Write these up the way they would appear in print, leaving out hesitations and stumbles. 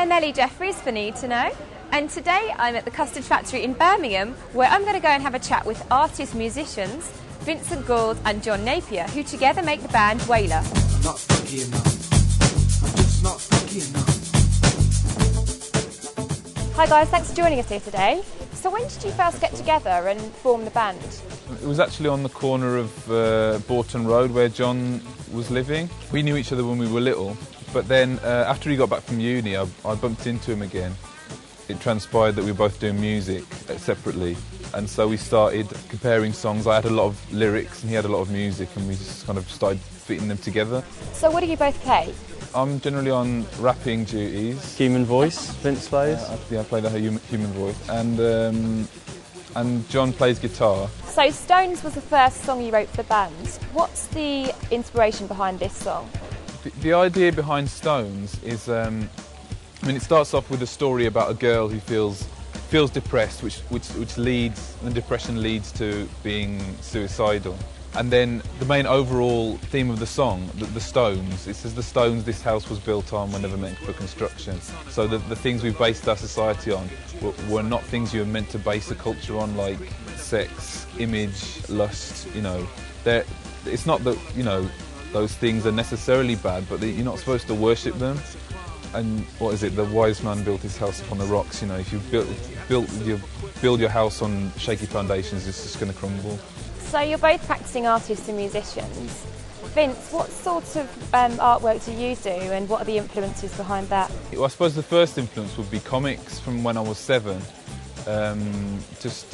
I'm Ellie Jeffries for Need to Know, and today I'm at the Custard Factory in Birmingham, where I'm going to go and have a chat with musicians Vincent Gould and John Napier, who together make the band Waler. I'm not funky enough. I'm just not funky enough. Hi guys, thanks for joining us here today. So when did you first get together and form the band? It was actually on the corner of Bourton Road where John was living. We knew each other when we were little, but then after he got back from uni, I bumped into him again. It transpired that we were both doing music separately, and so we started comparing songs. I had a lot of lyrics and he had a lot of music, and we just kind of started fitting them together. So what do you both play? I'm generally on rapping duties. Human voice, Vince plays. I play the human voice, and John plays guitar. So Stones was the first song you wrote for the band. What's the inspiration behind this song? The idea behind Stones is, it starts off with a story about a girl who feels depressed, which leads, the depression leads to being suicidal. And then the main overall theme of the song, the Stones, it says the Stones this house was built on were never meant for construction. So the things we've based our society on were not things you were meant to base a culture on, like sex, image, lust, It's not that, those things are necessarily bad, but you're not supposed to worship them. And what is it, the wise man built his house upon the rocks, if you build your house on shaky foundations, it's just going to crumble. So you're both practising artists and musicians. Vince, what sort of artwork do you do, and what are the influences behind that? Well, I suppose the first influence would be comics from when I was 7. Just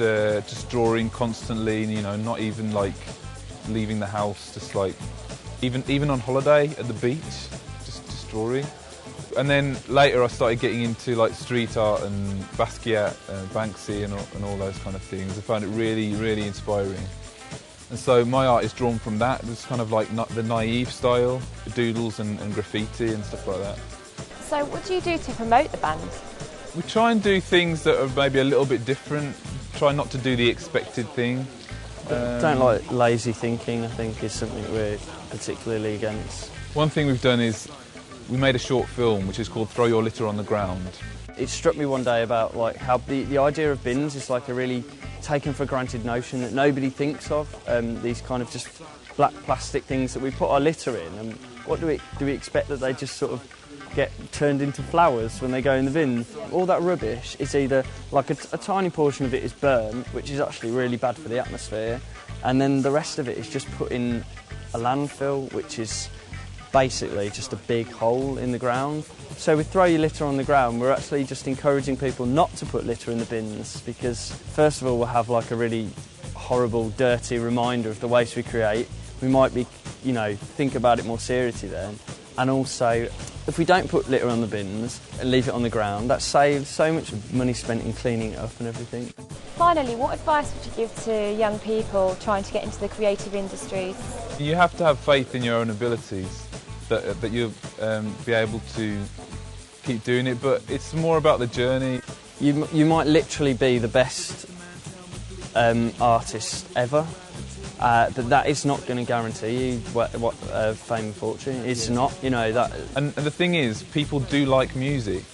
drawing constantly, not even like leaving the house, just like even on holiday at the beach, just drawing. And then later I started getting into like street art and Basquiat, Banksy and all those kind of things. I found it really, really inspiring. And so my art is drawn from that. It's kind of like the naive style, doodles and graffiti and stuff like that. So what do you do to promote the band? We try and do things that are maybe a little bit different. Try not to do the expected thing. Don't like lazy thinking, I think, is something we're particularly against. One thing we've done is we made a short film which is called Throw Your Litter on the Ground. It struck me one day about like how the idea of bins is like a really taken for granted notion that nobody thinks of. These kind of just black plastic things that we put our litter in, and what do we expect that they just sort of get turned into flowers when they go in the bin? All that rubbish is either like a tiny portion of it is burnt, which is actually really bad for the atmosphere, and then the rest of it is just put in a landfill, which is basically just a big hole in the ground. So with Throw Your Litter on the Ground, we're actually just encouraging people not to put litter in the bins, because first of all we'll have like a really horrible, dirty reminder of the waste we create. We might be, think about it more seriously then. And also, if we don't put litter on the bins and leave it on the ground, that saves so much money spent in cleaning it up and everything. Finally, what advice would you give to young people trying to get into the creative industries? You have to have faith in your own abilities, that you'll be able to keep doing it, but it's more about the journey. You might literally be the best artist ever, but that is not going to guarantee you what fame and fortune. It's not, that. And the thing is, people do like music,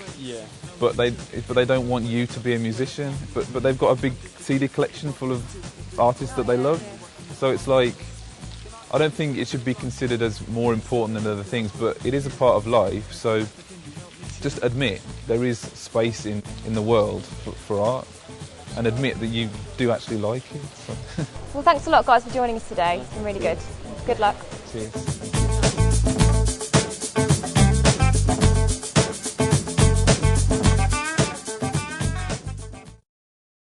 but they don't want you to be a musician. But they've got a big CD collection full of artists that they love. So it's like, I don't think it should be considered as more important than other things, but it is a part of life. So just admit there is space in the world for art, and admit that you do actually like it. So. Well, thanks a lot, guys, for joining us today. It's been really good. Good luck. Cheers.